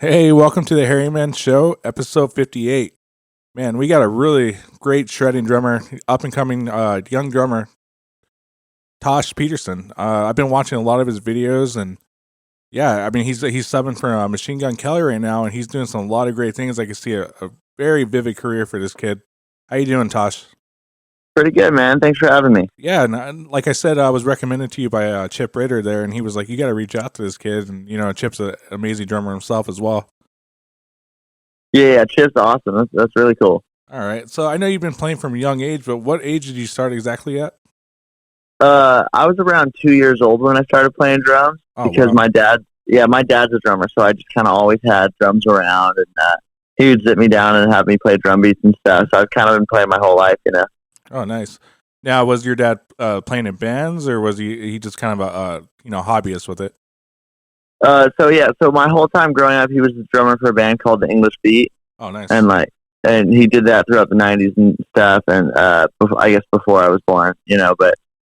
Hey, welcome to the Harryman Show, episode 58. Man, we got a really great shredding drummer, up and coming young drummer, Tosh Peterson. I've been watching a lot of his videos, and yeah, I mean he's subbing for Machine Gun Kelly right now, and he's doing a lot of great things. I can see a very vivid career for this kid. How you doing, Tosh? Pretty good, man. Thanks for having me. Yeah, and like I said, I was recommended to you by Chip Ritter there, and he was like, "You got to reach out to this kid." And Chip's an amazing drummer himself as well. Yeah, Chip's awesome. That's really cool. All right, so I know you've been playing from a young age, but what age did you start exactly at? I was around 2 years old when I started playing drums because wow. my dad's a drummer, so I just kind of always had drums around, and he would sit me down and have me play drum beats and stuff. So I've kind of been playing my whole life. Oh, nice. Now, was your dad playing in bands, or was he just kind of a hobbyist with it? So my whole time growing up, he was a drummer for a band called the English Beat. Oh, nice. And he did that throughout the '90s and stuff, and I guess before I was born, but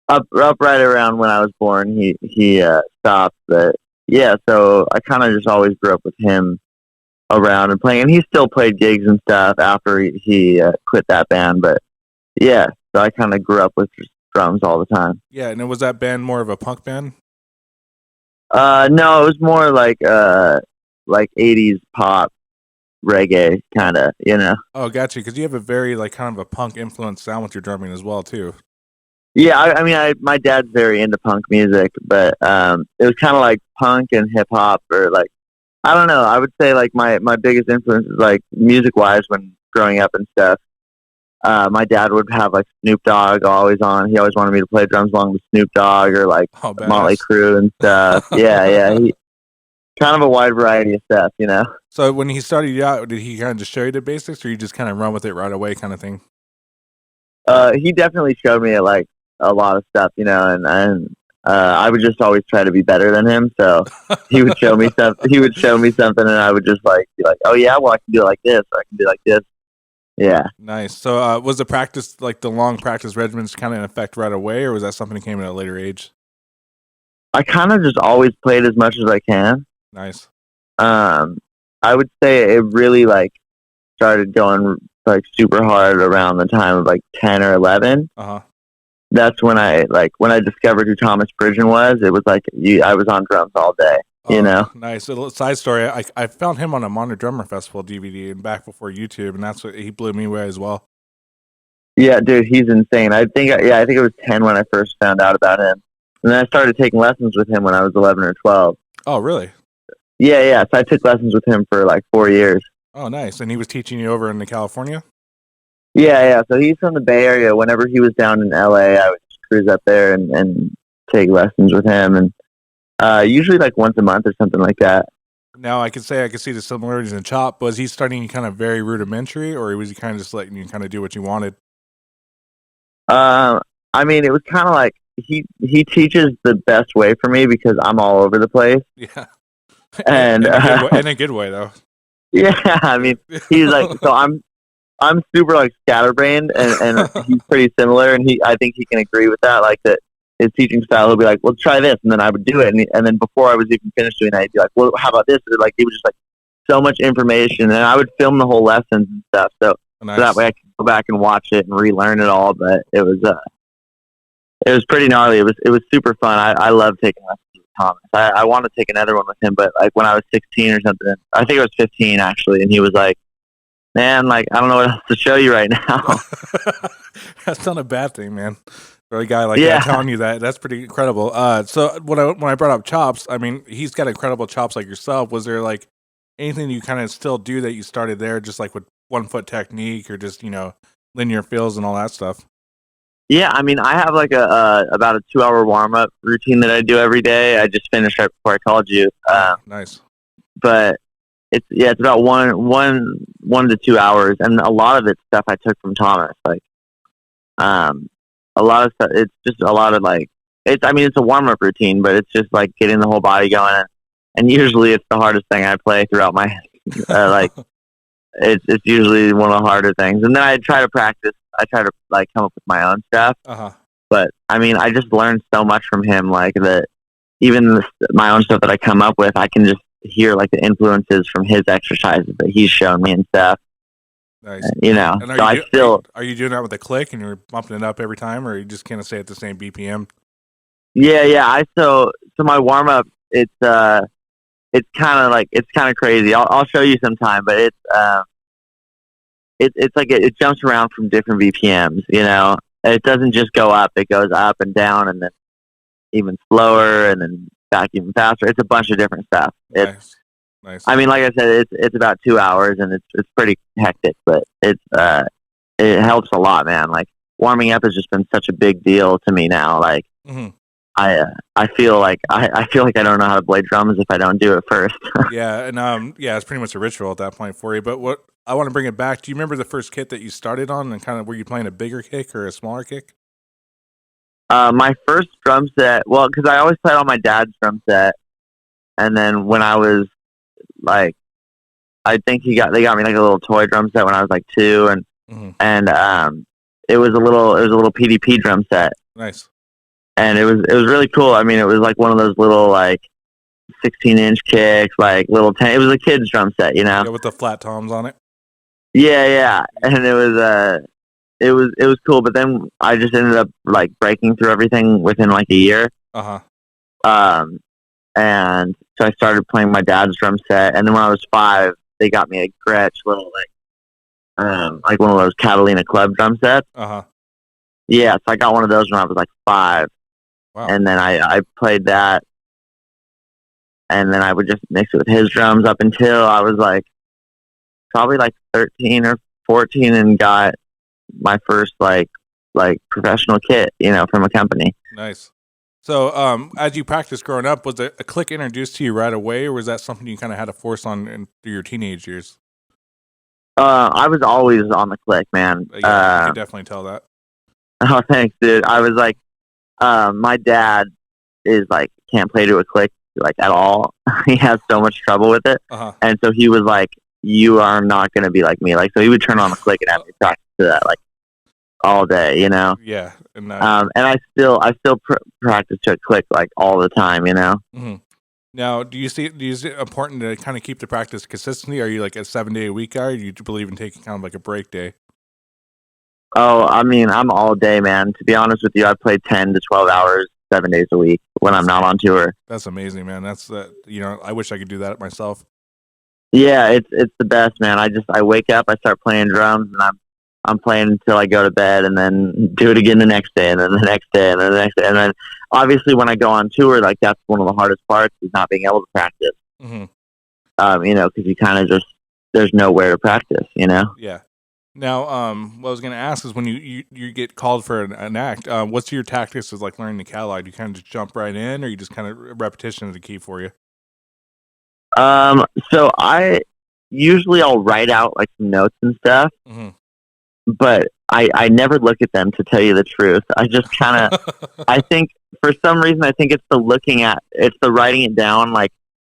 up right around when I was born, he stopped. But yeah, so I kind of just always grew up with him around and playing, and he still played gigs and stuff after he quit that band. But yeah, so I kind of grew up with just drums all the time. Yeah, and was that band more of a punk band? No, it was more like '80s pop, reggae kind of, Oh, gotcha. Because you have a very kind of a punk influenced sound with your drumming as well, too. Yeah, I mean, my dad's very into punk music, but it was kind of like punk and hip hop, or I don't know. I would say my biggest influence is music wise when growing up and stuff. My dad would have Snoop Dogg always on. He always wanted me to play drums along with Snoop Dogg or Motley Crue and stuff. yeah. He kind of a wide variety of stuff. So when he started you out, did he kind of just show you the basics, or you just kind of run with it right away, kind of thing? He definitely showed me a lot of stuff, and I would just always try to be better than him. So he would show me stuff. He would show me something, and I would just be like, "Oh yeah, well I can do it like this. Or I can do it like this." Yeah. Nice. So was the practice, the long practice regiments, kind of in effect right away, or was that something that came at a later age? I kind of just always played as much as I can. Nice. I would say it really started going super hard around the time of 10 or 11. That's when I discovered who Thomas Bridgen was. It was I was on drums all day. Nice. A little side story. I found him on a Modern Drummer Festival DVD and back before YouTube, and that's what he blew me away as well. Yeah, dude, he's insane. I think it was 10 when I first found out about him, and then I started taking lessons with him when I was 11 or 12. Oh, really? Yeah. So I took lessons with him for 4 years. Oh, nice. And he was teaching you over in California? Yeah. So he's from the Bay Area. Whenever he was down in LA, I would just cruise up there and take lessons with him, and usually once a month or something like that. Now I could see the similarities in Chop. Was he starting kind of very rudimentary, or was he kind of just letting you kind of do what you wanted? I mean, it was kind of he teaches the best way for me because I'm all over the place. Yeah. And in a good way though. Yeah, I mean, he's so I'm super scatterbrained, and he's pretty similar, and I think he can agree with that. That his teaching style, he'll be like, "Well, try this," and then I would do it, and then before I was even finished doing that, he'd be like, "Well, how about this?" Or it was just so much information, and I would film the whole lessons and stuff, so that way I could go back and watch it and relearn it all. But it was pretty gnarly. It was super fun. I love taking lessons with Thomas. I want to take another one with him, but when I was 16 or something, I think I was 15 actually, and he was like, "Man, I don't know what else to show you right now." That's not a bad thing, man. For a guy that telling you that's pretty incredible. So when I brought up chops, I mean, he's got incredible chops like yourself. Was there anything you kind of still do that you started there, just with 1 foot technique or just linear fills and all that stuff? Yeah, I mean, I have about a 2-hour warm up routine that I do every day. I just finished right before I called you. Nice. But it's about one to 2 hours, and a lot of it's stuff I took from Thomas. A lot of stuff. It's just a lot of it's. I mean, it's a warm up routine, but it's just getting the whole body going. And usually, it's the hardest thing I play throughout my It's usually one of the harder things. And then I try to practice. I try to come up with my own stuff. But I mean, I just learned so much from him. That even my own stuff that I come up with, I can just hear like the influences from his exercises that he's shown me and stuff. Nice. You know, And are you doing that with a click and you're bumping it up every time, or you just kind of stay at the same BPM? Yeah. So my warm up, it's kind of crazy. I'll show you sometime, but it's like it jumps around from different BPMs. You know, it doesn't just go up; it goes up and down, and then even slower, and then back even faster. It's a bunch of different stuff. Nice. I mean, like I said, it's about 2 hours, and it's pretty hectic, but it helps a lot, man. Like warming up has just been such a big deal to me now. Like I feel like I don't know how to play drums if I don't do it first. Yeah, and it's pretty much a ritual at that point for you. But what I want to bring it back. Do you remember the first kit that you started on, and kind of were you playing a bigger kick or a smaller kick? My first drum set, well, because I always played on my dad's drum set, and then when I was like, I think they got me like a little toy drum set when I was like 2, and it was a little PDP drum set. Nice. And it was really cool. I mean, it was like one of those little like 16-inch kicks, like little 10. It was a kid's drum set, you know. Yeah, with the flat toms on it. Yeah, and it was cool. But then I just ended up like breaking through everything within like a year. And so I started playing my dad's drum set, and then when I was 5, they got me a Gretsch little like one of those Catalina Club drum sets. Yeah, so I got one of those when I was like 5. Wow. And then I played that, and then I would just mix it with his drums up until I was like probably like 13 or 14 and got my first like professional kit, you know, from a company. Nice. So as you practiced growing up, was a click introduced to you right away, or was that something you kind of had to force on through your teenage years? I was always on the click, man. Yeah, I can definitely tell that. Oh, thanks, dude. I was like, my dad is like can't play to a click like at all. He has so much trouble with it, and so he was like, "You are not going to be like me." Like, so he would turn on the click and have me practice to that like all day, you know. Yeah, and I still practice to a click like all the time, you know. Now, do you see it important to kind of keep the practice consistently? Are you like a 7-day a week guy, or do you believe in taking kind of like a break day? Oh, I mean, I'm all day, man. To be honest with you, I play 10 to 12 hours, 7 days a week when I'm not on tour. That's amazing, man. That's I wish I could do that myself. Yeah, it's the best, man. I wake up, I start playing drums, and I'm playing until I go to bed, and then do it again the next day, and then the next day, and then the next day, and then obviously when I go on tour, like that's one of the hardest parts is not being able to practice. You know, because you kind of just there's nowhere to practice, you know. Yeah. Now, what I was going to ask is when you get called for an act, what's your tactics is like learning the catalog? Do you kind of just jump right in, or you just kind of repetition is the key for you? So I'll write out like some notes and stuff, but I never look at them, to tell you the truth. I just kind of, I think for some reason, I think it's the writing it down, like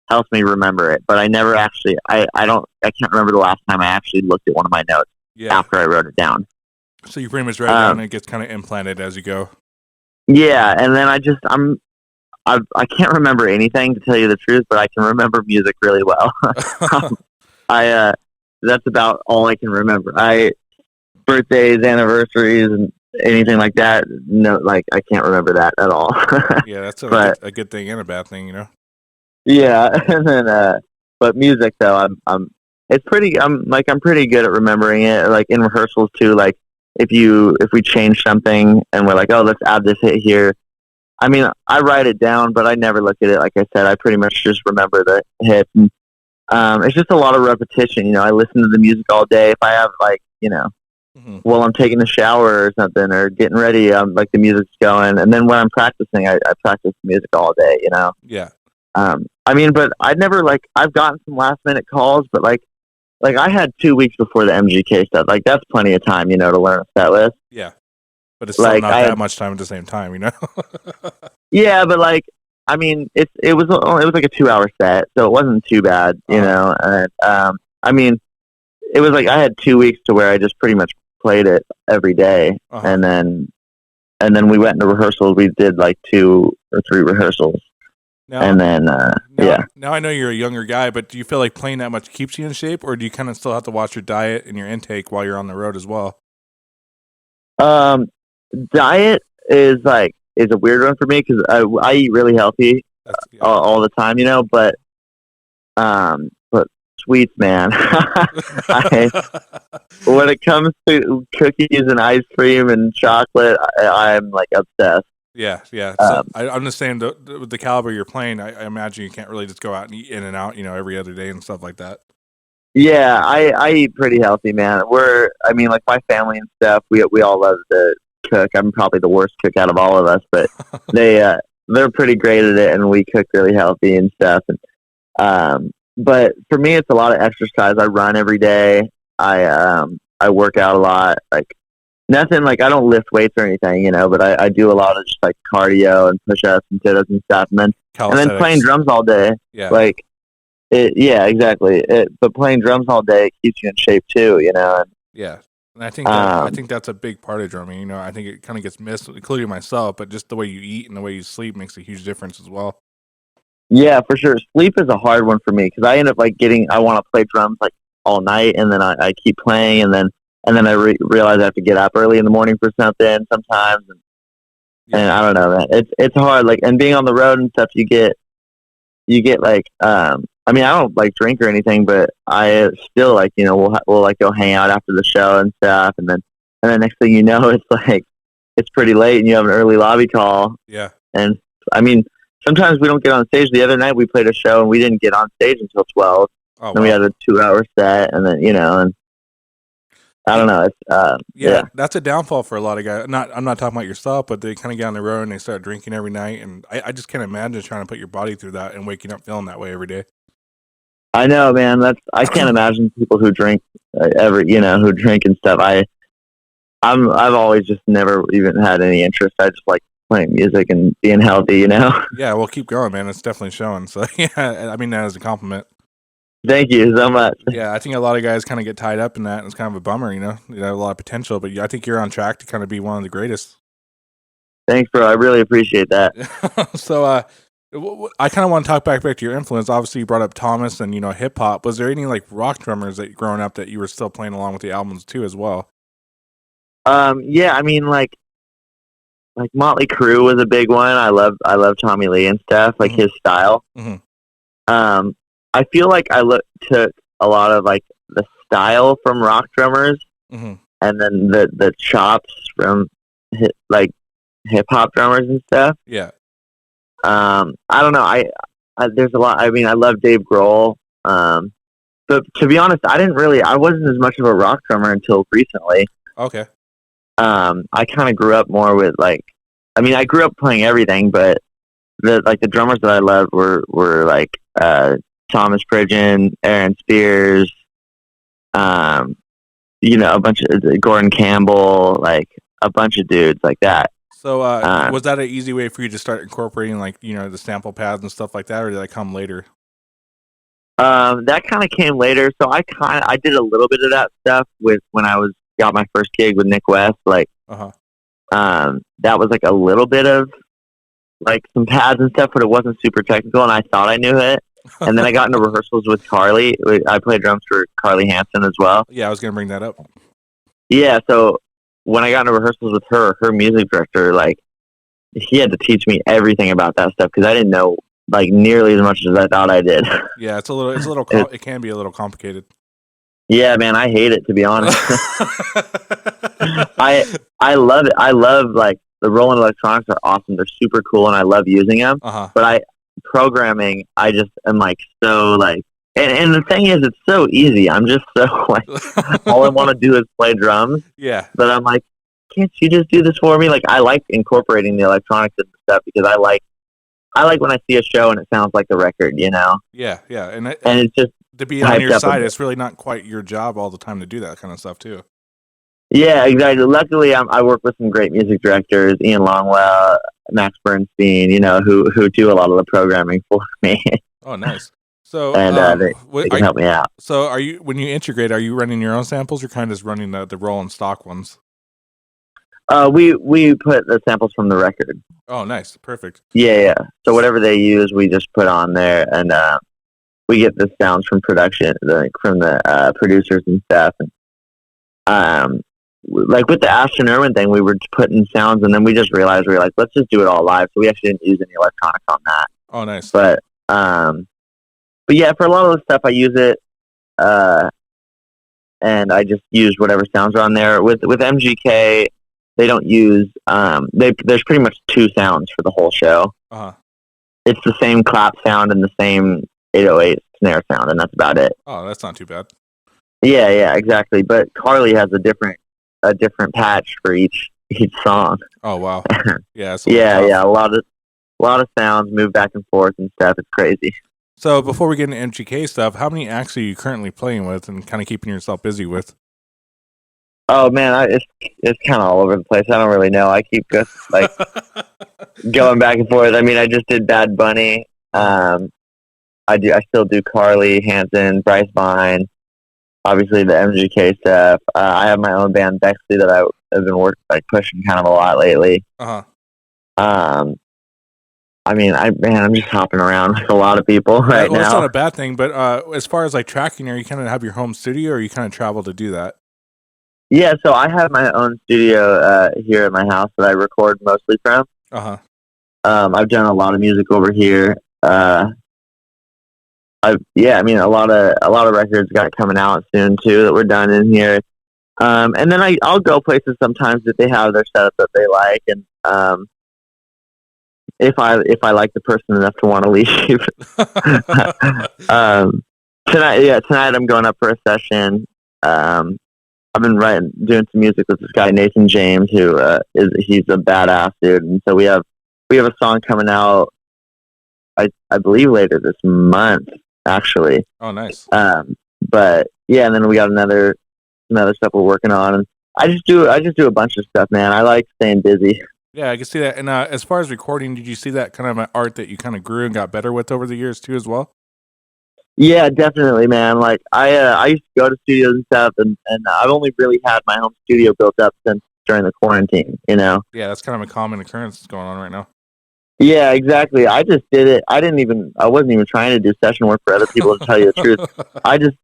helps me remember it, but I never actually, I can't remember the last time I actually looked at one of my notes. Yeah. After I wrote it down. So you pretty much write it down and it gets kind of implanted as you go. Yeah, and then I can't remember anything, to tell you the truth, but I can remember music really well. That's about all I can remember. Birthdays, anniversaries, and anything like that. No, like I can't remember that at all. Yeah, that's a good thing and a bad thing, you know. Yeah, and then but music though, I'm pretty good at remembering it. Like in rehearsals too. Like if we change something and we're like, oh, let's add this hit here. I mean, I write it down, but I never look at it. Like I said, I pretty much just remember the hits. And, it's just a lot of repetition. You know, I listen to the music all day. If I have like, you know, while I'm taking a shower or something or getting ready, like the music's going. And then when I'm practicing, I practice music all day. You know. Yeah. I mean, but I've gotten some last minute calls, but like I had 2 weeks before the MGK stuff. Like that's plenty of time, you know, to learn a set list. Yeah, but it's still not that much time at the same time, you know. Yeah, but like I mean, it was like a 2-hour set, so it wasn't too bad, you know. And I mean, it was like I had 2 weeks to where I just pretty much played it every day, and then we went into rehearsals. We did like 2 or 3 rehearsals. Now, And then yeah. Now I know you're a younger guy, but do you feel like playing that much keeps you in shape, or do you kind of still have to watch your diet and your intake while you're on the road as well? Diet is a weird one for me because I eat really healthy all the time, but sweets, man. When it comes to cookies and ice cream and chocolate, I'm like obsessed. Yeah. So I'm just saying, with the caliber you're playing, I imagine you can't really just go out and eat in and out, every other day and stuff like that. Yeah, I eat pretty healthy, man. Like my family and stuff, we all love to cook. I'm probably the worst cook out of all of us, but they're pretty great at it, and we cook really healthy and stuff. And but for me, it's a lot of exercise. I run every day. I work out a lot. Like nothing like I don't lift weights or anything, but I do a lot of just like cardio and push ups and sit ups and stuff, and then playing drums all day. Yeah. Like yeah, exactly. But playing drums all day it keeps you in shape too, And, yeah. And I think that's a big part of drumming. I think it kind of gets missed, including myself. But just the way you eat and the way you sleep makes a huge difference as well. Yeah, for sure. Sleep is a hard one for me because I end up I want to play drums like all night, and then I keep playing, and then I realize I have to get up early in the morning for something sometimes, and I don't know, man. It's hard. Like, and being on the road and stuff, you get like I don't like drink or anything, but I still like we'll like go hang out after the show and stuff, and then next thing you know, it's like it's pretty late and you have an early lobby call. Yeah. And sometimes we don't get on stage. The other night we played a show and we didn't get on stage until 12. Oh, and we had a 2-hour set, and then and I don't know. It's that's a downfall for a lot of guys. I'm not talking about yourself, but they kind of get on the road and they start drinking every night, and I just can't imagine trying to put your body through that and waking up feeling that way every day. I know, man. I can't imagine people who drink who drink and stuff. I've always just never even had any interest. I just like playing music and being healthy, Yeah, well, keep going, man. It's definitely showing. So yeah, I mean that as a compliment. Thank you so much. Yeah, I think a lot of guys kind of get tied up in that, and it's kind of a bummer. You have a lot of potential, but I think you're on track to kind of be one of the greatest. Thanks, bro. I really appreciate that. So, I kind of want to talk back to your influence. Obviously, you brought up Thomas and hip hop. Was there any like rock drummers that growing up that you were still playing along with the albums too as well? Yeah, like Motley Crue was a big one. I love Tommy Lee and stuff, like his style. Mm-hmm. I feel like I took a lot of like the style from rock drummers, mm-hmm. and then the chops from hip hop drummers and stuff. Yeah. I don't know. I there's a lot. I love Dave Grohl. But to be honest, I wasn't as much of a rock drummer until recently. Okay. I kind of grew up more with I grew up playing everything, but the drummers that I loved were like Thomas Pridgeon, Aaron Spears, a bunch of Gordon Campbell, like a bunch of dudes like that. So was that an easy way for you to start incorporating the sample pads and stuff like that, or did that come later? That kind of came later. So I did a little bit of that stuff when I got my first gig with Nick West. That was like a little bit of like some pads and stuff, but it wasn't super technical, and I thought I knew it. And then I got into rehearsals with Carly. I played drums for Carly Hansen as well. Yeah, I was going to bring that up. Yeah, so when I got into rehearsals with her music director, he had to teach me everything about that stuff because I didn't know nearly as much as I thought I did. Yeah, it can be a little complicated. Yeah, man, I hate it, to be honest. I love it. I love the Roland electronics are awesome. They're super cool, and I love using them. But programming, I just am so and the thing is, it's so easy. I'm just so all I want to do is play drums. Yeah. But I'm like, can't you just do this for me? I like incorporating the electronics and stuff because I like when I see a show and it sounds like the record, Yeah, and it's just to be on your side. It's really not quite your job all the time to do that kind of stuff too. Yeah, exactly. Luckily, I work with some great music directors, Ian Longwell, Max Bernstein, who do a lot of the programming for me. Oh, nice. So, and they can help me out. So, when you integrate, are you running your own samples or kind of just running the Roland stock ones? We put the samples from the record. Oh, nice, perfect. Yeah. So whatever they use, we just put on there, and we get the sounds from production, like from the producers and stuff. And, like with the Ashton Irwin thing, we were putting sounds, and then we just realized we were like, let's just do it all live. So we actually didn't use any electronics on that. Oh, nice. But yeah, for a lot of the stuff, I use it, and I just use whatever sounds are on there. With MGK, they don't use there's pretty much two sounds for the whole show. It's the same clap sound and the same 808 snare sound, and that's about it. Oh, that's not too bad. Yeah, exactly. But Carly has a different patch for each song. Oh wow. Yeah. Yeah. A lot of sounds move back and forth and stuff. It's crazy. So before we get into MGK stuff, how many acts are you currently playing with and kind of keeping yourself busy with? Oh man, it's kind of all over the place. I don't really know. I keep just like going back and forth. I mean, I just did Bad Bunny. I still do Carly, Hanson, Bryce Vine. Obviously the MGK stuff. I have my own band Bexley that I have been pushing kind of a lot lately. I mean, I'm just hopping around like a lot of people right now. It's not a bad thing, but as far as like tracking, are you kind of have your home studio, or you kind of travel to do that? Yeah, so I have my own studio here at my house that I record mostly from. I've done a lot of music over here. I mean, a lot of records got coming out soon too that were done in here. And then I'll go places sometimes that they have their setup that they like, and if I like the person enough to want to leave. Tonight I'm going up for a session. I've been doing some music with this guy Nathan James, who he's a badass dude, and so we have a song coming out. I believe later this month, actually. Oh, nice. But yeah, and then we got another stuff we're working on, and I just do a bunch of stuff, man. I like staying busy. Yeah, I can see that. And as far as recording, did you see that kind of art that you kind of grew and got better with over the years too, as well? Yeah, definitely, man. Like I used to go to studios and stuff, and I've only really had my home studio built up since during the quarantine. You know. Yeah, that's kind of a common occurrence going on right now. Yeah, exactly. I just did it. I wasn't even trying to do session work for other people, to tell you the truth. I just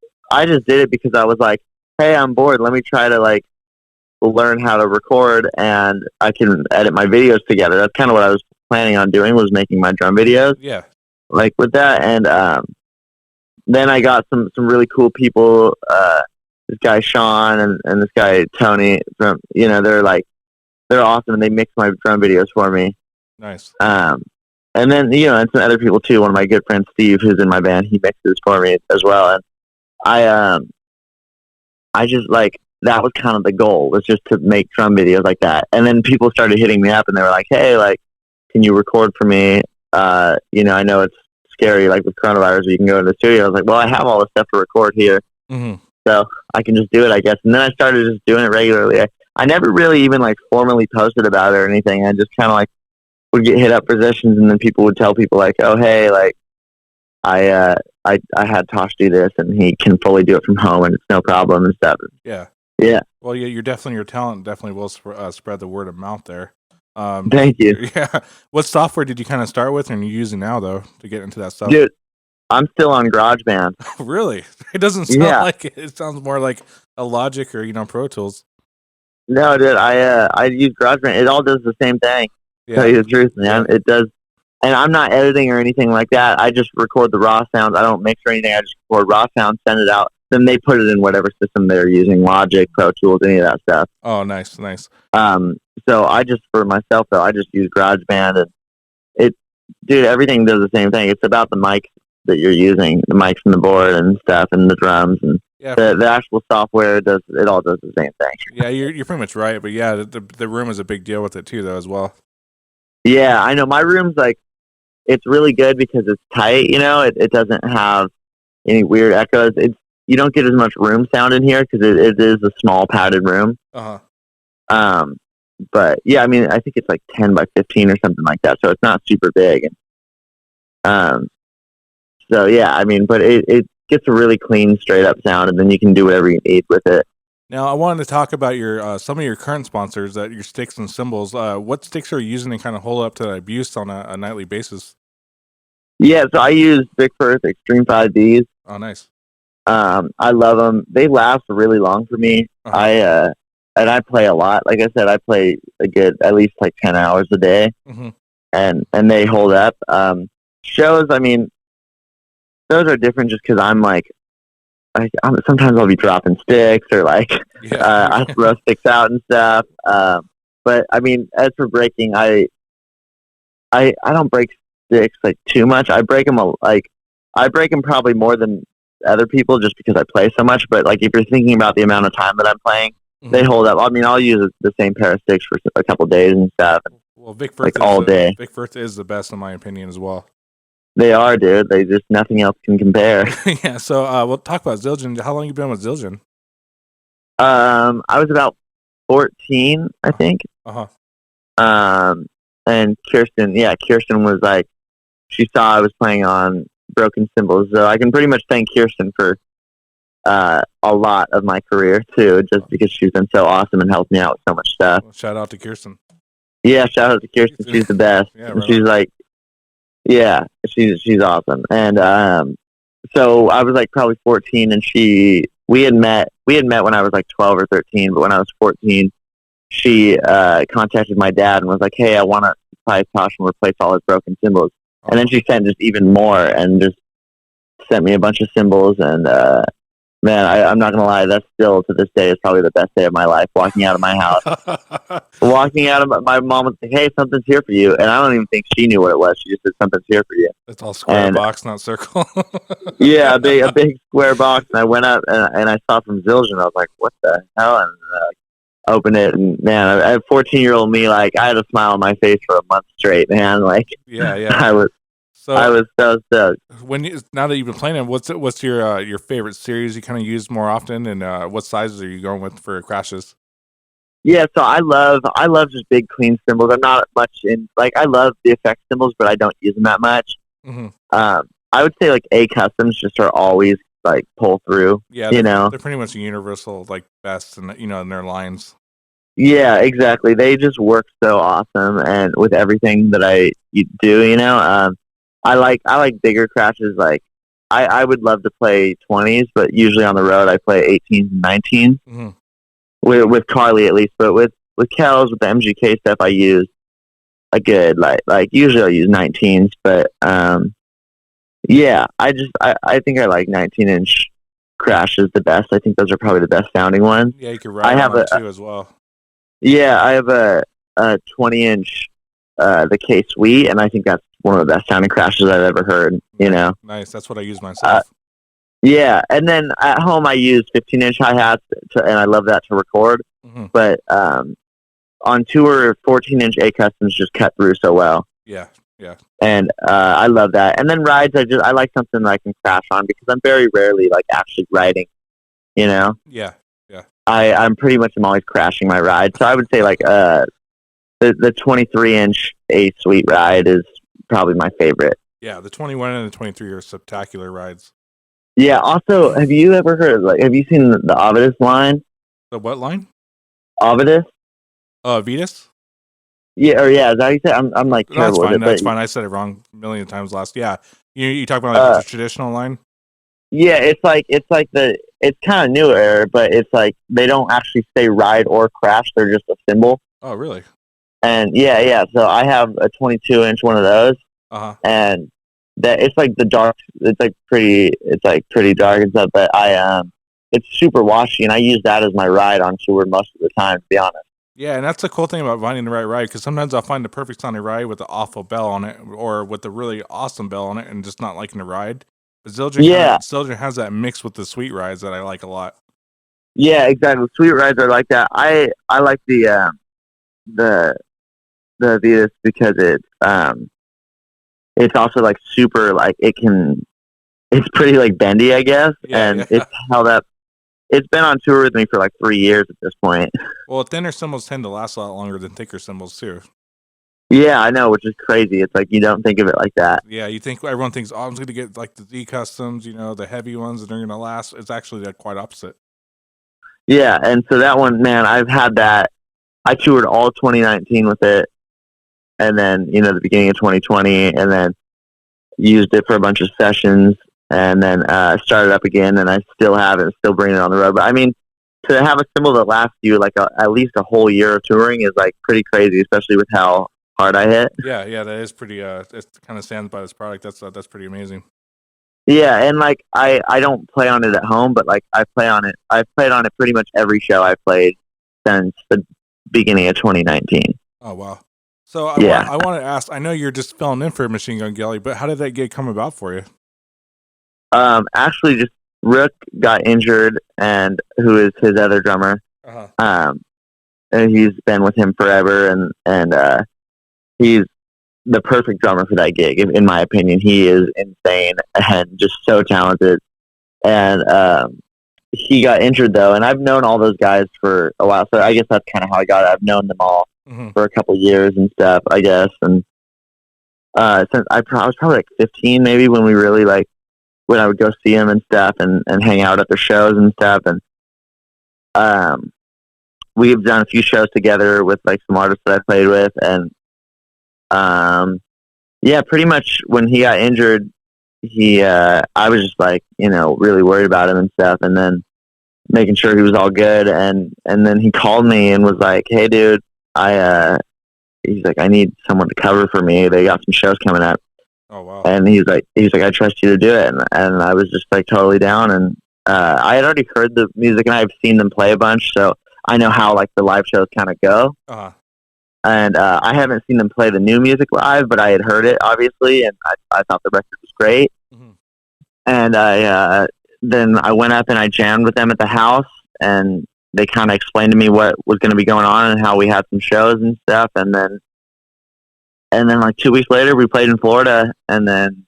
did it because I was like, hey, I'm bored. Let me try to learn how to record, and I can edit my videos together. That's kind of what I was planning on doing, was making my drum videos. Yeah. Like with that, and then I got some really cool people. This guy Sean and this guy Tony from they're awesome, and they mix my drum videos for me. Nice. And then and some other people too. One of my good friends, Steve, who's in my band, he mixes for me as well. And I just that was kind of the goal, was just to make drum videos like that. And then people started hitting me up, and they were like, hey, can you record for me? I know it's scary, with coronavirus, you can go to the studio. I was like, well, I have all this stuff to record here, so I can just do it, I guess. And then I started just doing it regularly. I never really even formally posted about it or anything. I just kind of would get hit up for sessions, and then people would tell people oh, hey, I had Tosh do this, and he can fully do it from home, and it's no problem and stuff. Yeah. Yeah. Well, yeah, your talent definitely will spread the word of mouth there. Thank you. Yeah. What software did you kind of start with, and you're using now though to get into that stuff? Dude, I'm still on GarageBand. Really? It doesn't sound like it. It sounds more like a Logic or Pro Tools. No, dude, I use GarageBand. It all does the same thing. Yeah. To tell you the truth, man. It does. And I'm not editing or anything like that. I just record the raw sounds. I don't mix or anything. I just record raw sounds, send it out. Then they put it in whatever system they're using, Logic, Pro Tools, any of that stuff. Oh, nice. So I just, for myself though, I just use GarageBand, and everything does the same thing. It's about the mics that you're using, the mics and the board and stuff, and the drums, and the actual software all does the same thing. Yeah, you're pretty much right. But yeah, the room is a big deal with it too, though, as well. Yeah, I know. My room's it's really good because it's tight. It doesn't have any weird echoes. You don't get as much room sound in here because it is a small padded room. But yeah, I mean, I think it's 10 by 15 or something like that, so it's not super big. So yeah, I mean, but it gets a really clean, straight up sound, and then you can do whatever you need with it. Now, I wanted to talk about your some of your current sponsors, that your sticks and cymbals. What sticks are you using to kind of hold up to abuse on a nightly basis? Yeah, so I use Big Firth Extreme 5Ds. Oh, nice. I love them. They last really long for me. Uh huh. And I play a lot. Like I said, I play a good at least like 10 hours a day, Hmm. and they hold up. Shows, I mean, those are different just because sometimes I'll be dropping sticks or like Yeah. I throw sticks out and stuff. But I mean, as for breaking, I don't break sticks like too much. I break them probably more than other people just because I play so much. But like if you're thinking about the amount of time that I'm playing, they Hmm. hold up. I mean, I'll use the same pair of sticks for a couple days and stuff, Well, like all day. Vic Firth is the best in my opinion as well. They are, dude. They just nothing else can compare. Yeah. So we'll talk about Zildjian. How long you been with Zildjian? I was about 14, I think. Uh huh. Um, and Kirsten was like, she saw I was playing on broken cymbals, so I can pretty much thank Kirsten for a lot of my career too, just because she's been so awesome and helped me out with so much stuff. Well, shout out to Kirsten. Yeah, shout out to Kirsten. She's the best. Yeah, And right she's on. like, yeah, she's awesome. And so I was like probably 14, and we had met when I was like 12 or 13, but when I was 14, she contacted my dad and was like, "Hey, I want to supply Tosh and replace all his broken cymbals." And then Oh, she sent just even more and just sent me a bunch of cymbals. And man, I'm not gonna lie, that still to this day is probably the best day of my life. Walking out of my house, walking out of my mom was like, "Hey, something's here for you," and I don't even think she knew what it was. She just said, "Something's here for you." it's all square And box, not circle. yeah, a big square box, and I went up and I saw from Zildjian. I was like, "What the hell?" And opened it, and man, I 14-year-old me, like I had a smile on my face for a month straight, man. Like Yeah, yeah. I was I So was so stoked. now that you've been playing it, what's your favorite series you kind of use more often, and what sizes are you going with for crashes? Yeah, so I love just big clean cymbals. I'm not much in like I love the effect cymbals, but I don't use them that much. Hmm. I would say like A customs just are always like pull through, Yeah, you know. they're pretty much universal, like best, and in their lines. Yeah, exactly. They just work so awesome, and with everything that do, you know. I like bigger crashes. Like I would love to play 20s, but usually on the road I play 18s and 19s Hmm. with Carly at least. But with Kells with the MGK stuff, I use a good like usually I use 19s, but yeah, I think I like 19-inch crashes the best. I think those are probably the best sounding ones. Yeah, you can I ride on have them too as well. I have a 20-inch the K Sweet, and I think that's one of the best sounding crashes I've ever heard. You Nice, know, nice. That's what I use uh, myself. yeah. And then at home I use 15-inch hi hats, and I love that to record. Hmm. But on tour, 14-inch A customs just cut through so well, Yeah, yeah, and I love that. And then rides, I like something that I can crash on because I'm very rarely like actually riding. You know, yeah, yeah. I'm pretty much I'm always crashing my ride. So I would say like the 23-inch A Suite ride is probably my favorite. Yeah, the 21 and the 23 are spectacular rides. Yeah. Also, have you ever heard have you seen the Avidus line? The what line? Avidus? Vetus? Yeah, or yeah, is that how you say it? I'm like No, that's terrible with fine. it, but That's fine. I said it wrong a million times last. Yeah, you talk about like uh, the traditional line. yeah, it's kind of newer, but it's like they don't actually say ride or crash; they're just a symbol. Oh, really? And yeah. So I have a 22-inch one of those, Uh huh. and that it's like the dark. It's like pretty dark and stuff. But it's super washy, and I use that as my ride on tour most of the time. To be honest. Yeah, and that's the cool thing about finding the right ride, because sometimes I'll find the perfect sounding ride with the awful bell on it, or with the really awesome bell on it, and just not liking the ride. But Yeah, Zildjian has that mix with the sweet rides that I like a lot. yeah, exactly. Sweet rides are like that. I like the the Venus because it's also like super like it's pretty like bendy, I guess, Yeah, and yeah. it's held up. It's been on tour with me for like 3 years at this point. Well, thinner cymbals tend to last a lot longer than thicker cymbals too. Yeah, I know, which is crazy. It's like you don't think of it like that. Yeah, everyone thinks, oh, I'm going to get like the Z customs, the heavy ones, and they're going to last. It's actually like quite opposite. Yeah, and so that one, man, I've had that. I toured all 2019 with it, and then the beginning of 2020, and then used it for a bunch of sessions, and then started up again, and I still have it, still bringing it on the road. But I mean, to have a cymbal that lasts you like at least a whole year of touring is like pretty crazy, especially with how hard I hit. Yeah, that is pretty. It kind of stands by this product. That's pretty amazing. Yeah, and like I don't play on it at home, but like I play on it. I've played on it pretty much every show I've played since the beginning of 2019. Oh wow! So Yeah. I want to ask. I know you're just filling in for Machine Gun Kelly, but how did that gig come about for you? Actually, just Rook got injured, and who is his other drummer. And he's been with him forever, and he's the perfect drummer for that gig, in my opinion. He is insane and just so talented. And he got injured though, and I've known all those guys for a while, so I guess that's kind of how I got it. I've known them all for a couple years and stuff, I guess. And since I was probably like 15, maybe, when we really like when I would go see him and stuff, and hang out at their shows and stuff. And we've done a few shows together with like some artists that I played with, and yeah, pretty much when he got injured, I was just like, really worried about him and stuff, and then making sure he was all good, and then he called me and was like, "Hey, dude, he's like, I need someone to cover for me. They got some shows coming up." Oh wow! And he's like, I trust you to do it, and I was just like totally down, and I had already heard the music and I've seen them play a bunch, so I know how like the live shows kind of go. And I haven't seen them play the new music live, but I had heard it, obviously, and I thought the record was great. And then I went up and I jammed with them at the house, and they kind of explained to me what was going to be going on and how we had some shows and stuff. And then like 2 weeks later, we played in Florida, and then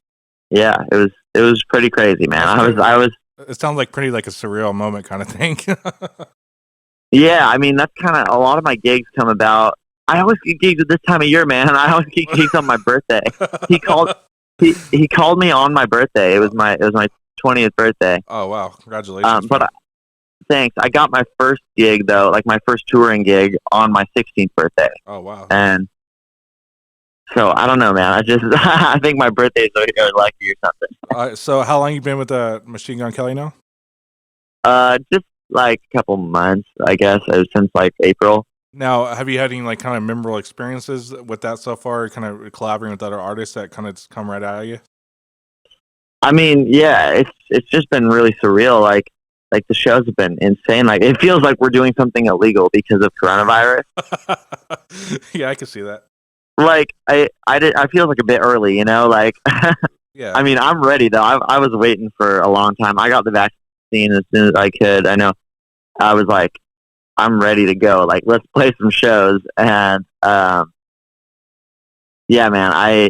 yeah, it was pretty crazy, man. I was. It sounds like pretty like a surreal moment kind of thing. Yeah, I mean, that's kind of a lot of my gigs come about. I always get gigs at this time of year, man. I always get gigs on my birthday. He called me on my birthday. It was my 20th birthday. Oh wow! Congratulations. Thanks. I got my first gig though, like my first touring gig, on my 16th birthday. Oh wow! And so I don't know, man. I think my birthdays are lucky or something. So how long you been with Machine Gun Kelly now? Just like a couple months, I guess, since like April. Now, have you had any like kind of memorable experiences with that so far? Kind of collaborating with other artists that kind of just come right out of you? I mean, yeah, it's just been really surreal. Like the shows have been insane. Like it feels like we're doing something illegal because of coronavirus. Yeah, I can see that. Like I feel like a bit early, like. Yeah. I mean, I'm ready though. I was waiting for a long time. I got the vaccine as soon as I could. I know. I was like, I'm ready to go. Like, let's play some shows. And yeah, man.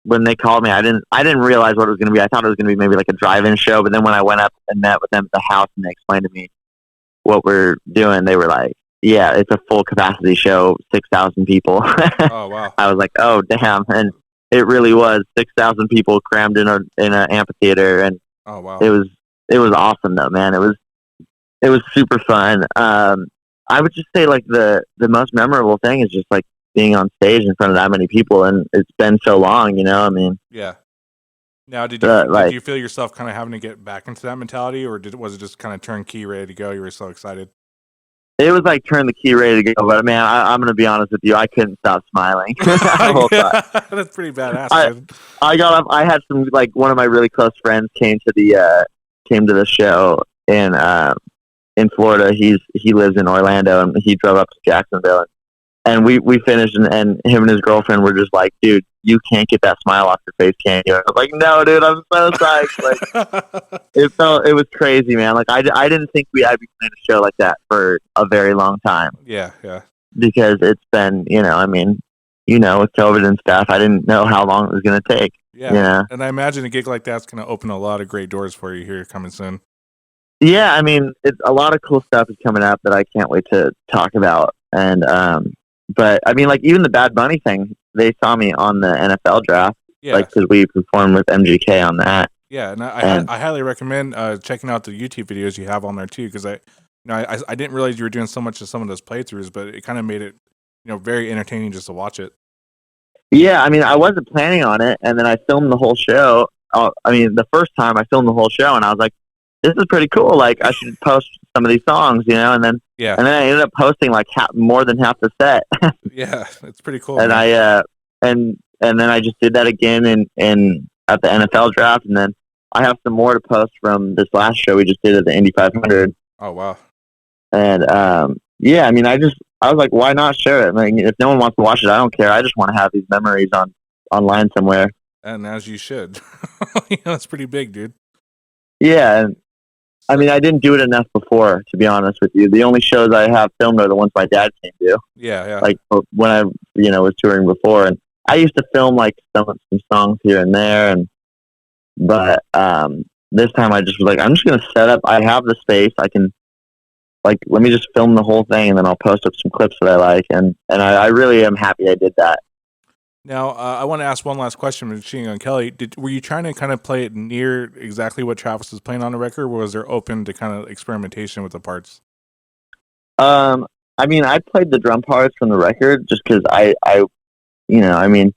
When they called me, I didn't realize what it was going to be. I thought it was going to be maybe like a drive-in show. But then when I went up and met with them at the house and they explained to me what we're doing, they were like, "Yeah, it's a full capacity show, 6,000 people." Oh wow! I was like, "Oh damn!" And it really was 6,000 people crammed in an amphitheater, and oh wow, it was awesome though, man. It was super fun. I would just say like the most memorable thing is just like being on stage in front of that many people, and it's been so long, I mean. Yeah. Now, did you feel yourself kind of having to get back into that mentality, or was it just kind of turnkey, ready to go? You were so excited. It was like turn the key, ready to go. But man, I'm going to be honest with you, I couldn't stop smiling. That's pretty badass. I got up. I had some like one of my really close friends came to the show in Florida. He lives in Orlando, and he drove up to Jacksonville, and we finished, and him and his girlfriend were just like, "Dude, you can't get that smile off your face, can you?" I was like, "No, dude, I'm so psyched." Like, it was crazy, man. Like I didn't think I'd be playing a show like that for a very long time. Yeah. Because it's been, I mean, with COVID and stuff, I didn't know how long it was going to take. Yeah. And I imagine a gig like that's going to open a lot of great doors for you here coming soon. Yeah, I mean, a lot of cool stuff is coming up that I can't wait to talk about. And but I mean, like even the Bad Bunny thing, they saw me on the NFL draft, like because we performed with MGK on that. Yeah, and I highly recommend checking out the YouTube videos you have on there too, because I didn't realize you were doing so much of some of those playthroughs, but it kind of made it, very entertaining just to watch it. Yeah, I mean, I wasn't planning on it, and then I filmed the whole show. I mean, the first time I filmed the whole show, and I was like, "This is pretty cool. Like, I should post some of these songs, And then, Yeah, and then I ended up posting like more than half the set. yeah, it's pretty cool. And man. and then I just did that again in at the NFL draft, and then I have some more to post from this last show we just did at the Indy 500. Oh wow. And yeah, I mean, I was like, why not share it? I mean, if no one wants to watch it, I don't care. I just want to have these memories online somewhere. And as you should. That's pretty big, dude. Yeah, and I mean, I didn't do it enough before, to be honest with you. The only shows I have filmed are the ones my dad came to. Yeah. Like when I, was touring before, and I used to film like some songs here and there, but this time I just was like, I'm just gonna set up. I have the space. I can, like, let me just film the whole thing, and then I'll post up some clips that I like, and I really am happy I did that. Now, I want to ask one last question, Machine Gun Kelly. Were you trying to kind of play it near exactly what Travis was playing on the record, or was there open to kind of experimentation with the parts? I mean, I played the drum parts from the record just because I mean,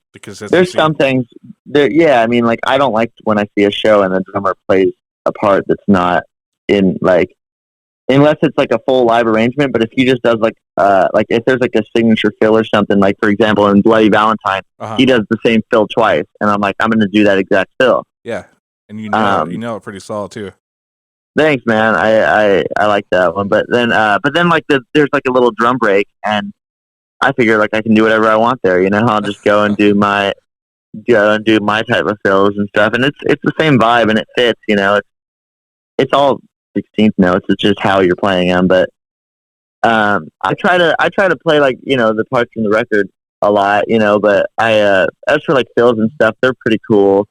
there's some things there. Yeah, I mean, like, I don't like when I see a show and the drummer plays a part that's not in, like, unless it's like a full live arrangement. But if he just does like if there's like a signature fill or something, like for example in Bloody Valentine, he does the same fill twice, and I'm like, I'm going to do that exact fill. Yeah, and you know it pretty solid too. Thanks, man. I like that one, but then like there's like a little drum break, and I figure like I can do whatever I want there. I'll just go and do my type of fills and stuff, and it's the same vibe and it fits. It's all 16th notes. It's just how you're playing them. But I try to play like the parts from the record a lot. But as for like fills and stuff, they're pretty cool.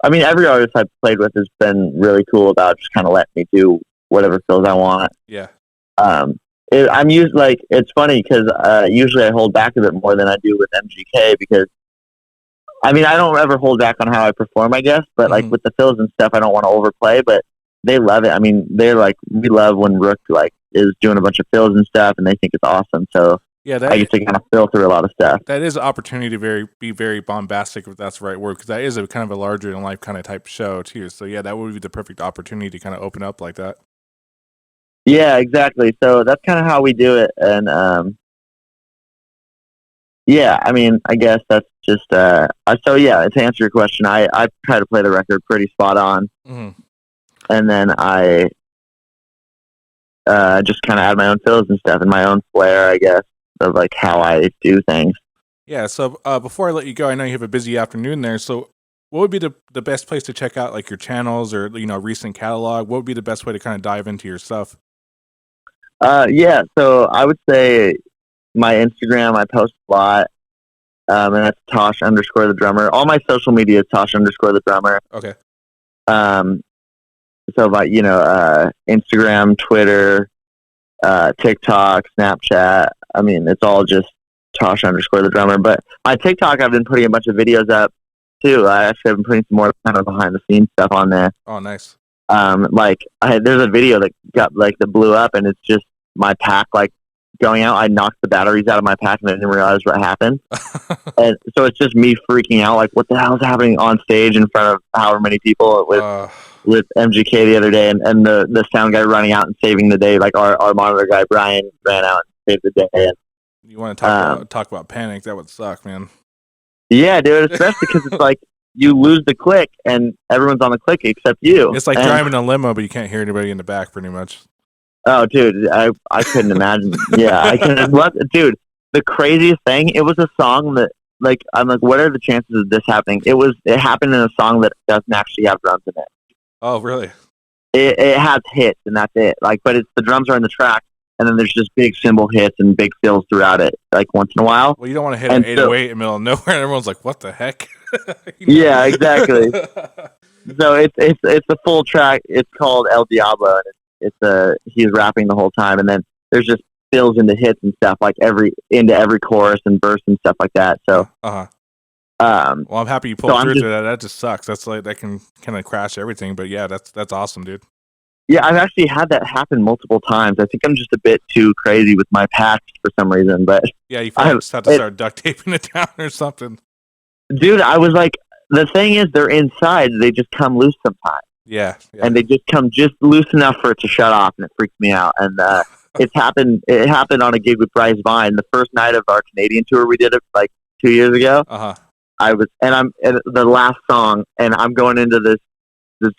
I mean, every artist I've played with has been really cool about just kind of letting me do whatever fills I want. Yeah. I'm used like it's funny because usually I hold back a bit more than I do with MGK because I mean I don't ever hold back on how I perform, I guess. But like with the fills and stuff, I don't want to overplay, but they love it. I mean, they're like, we love when Rook like is doing a bunch of fills and stuff, and they think it's awesome. So yeah, I get to kind of fill through a lot of stuff. That is an opportunity to be very bombastic, if that's the right word, because that is a kind of a larger than life kind of type show too. So yeah, that would be the perfect opportunity to kind of open up like that. Yeah, exactly. So that's kind of how we do it, and yeah, I mean, I guess that's just so yeah. To answer your question, I try to play the record pretty spot on. And then I just kind of add my own fills and stuff and my own flair, I guess, of like how I do things. Yeah. So before I let you go, I know you have a busy afternoon there. So what would be the best place to check out like your channels or recent catalog? What would be the best way to kind of dive into your stuff? Yeah. So I would say my Instagram. I post a lot, and that's Tosh_the drummer. All my social media is Tosh_the drummer. Okay. So like Instagram, Twitter, TikTok, Snapchat. I mean, it's all just Tosh_the drummer. But my TikTok, I've been putting a bunch of videos up too. I actually have been putting some more kind of behind the scenes stuff on there. Oh, nice. There's a video that that blew up, and it's just my pack like going out. I knocked the batteries out of my pack, and I didn't realize what happened. And so it's just me freaking out, like, what the hell is happening on stage in front of however many people with MGK the other day, and the sound guy running out and saving the day. Like our monitor guy Brian ran out and saved the day. And you want to talk about panic? That would suck, man. Yeah, dude. Especially because it's like you lose the click and everyone's on the click except you. It's like driving a limo, but you can't hear anybody in the back, pretty much. Oh, dude, I couldn't imagine. Yeah, I couldn't. Dude, the craziest thing, it was a song that, like, I'm like, what are the chances of this happening? It happened in a song that doesn't actually have drums in it. Oh, really? It has hits, and that's it. Like, but the drums are in the track, and then there's just big cymbal hits and big fills throughout it, like, once in a while. Well, you don't want to hit an 808 in the middle of nowhere, and everyone's like, what the heck? Yeah, exactly. So it's a full track. It's called El Diablo, and he's rapping the whole time, and then there's just fills into hits and stuff, like into every chorus and verse and stuff like that. So well, I'm happy you pulled through that. That just sucks. That's like, that can kind of crash everything, but yeah, that's awesome, dude. Yeah, I've actually had that happen multiple times. I think I'm just a bit too crazy with my packs for some reason, but Yeah, you probably just have to start duct taping it down or something. Dude, I was like, the thing is, they're inside. They just come loose sometimes. Yeah. And they just come just loose enough for it to shut off, and it freaks me out. And it's happened. It happened on a gig with Bryce Vine, the first night of our Canadian tour. We did it like 2 years ago. I'm the last song, and I'm going into this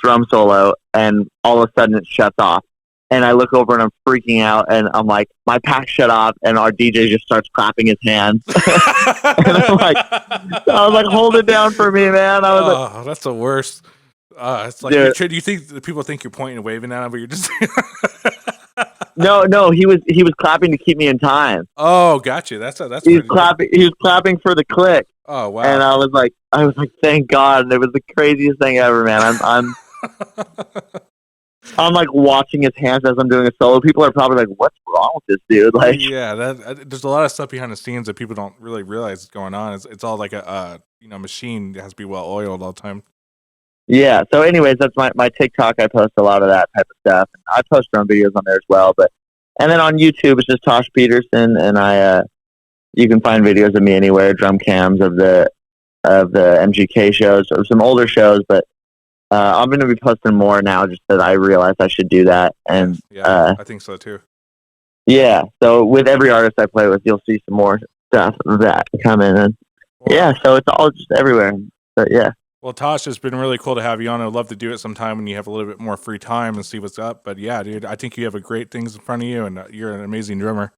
drum solo, and all of a sudden it shuts off. And I look over and I'm freaking out, and I'm like, my pack shut off, and our DJ just starts clapping his hands. And I was like, hold it down for me, man. I was like, that's the worst. It's like, do you think that people think you're pointing and waving at him, but you're just No, he was clapping to keep me in time. Oh, gotcha. That's he was clapping for the click. Oh, wow. And I was like, thank God. And it was the craziest thing ever, man. I'm like watching his hands as I'm doing a solo. People are probably like, "What's wrong with this dude?" Like, yeah, there's a lot of stuff behind the scenes that people don't really realize is going on. It's all like a machine that has to be well oiled all the time. Yeah. So, anyways, that's my TikTok. I post a lot of that type of stuff, and I post drum videos on there as well. And then on YouTube, it's just Tosh Peterson, and you can find videos of me anywhere, drum cams of the MGK shows or some older shows, but. I'm going to be posting more now just that I realized I should do that. And I think so too. Yeah. So with every artist I play with, you'll see some more stuff of that coming. And so it's all just everywhere. But yeah. Well, Tosh, it's been really cool to have you on. I'd love to do it sometime when you have a little bit more free time and see what's up. But yeah, dude, I think you have great things in front of you, and you're an amazing drummer.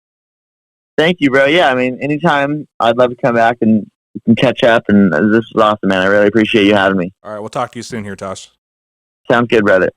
Thank you, bro. Yeah, I mean, anytime, I'd love to come back and we can catch up, and this is awesome, man. I really appreciate you having me. All right, we'll talk to you soon here, Tosh. Sounds good, brother.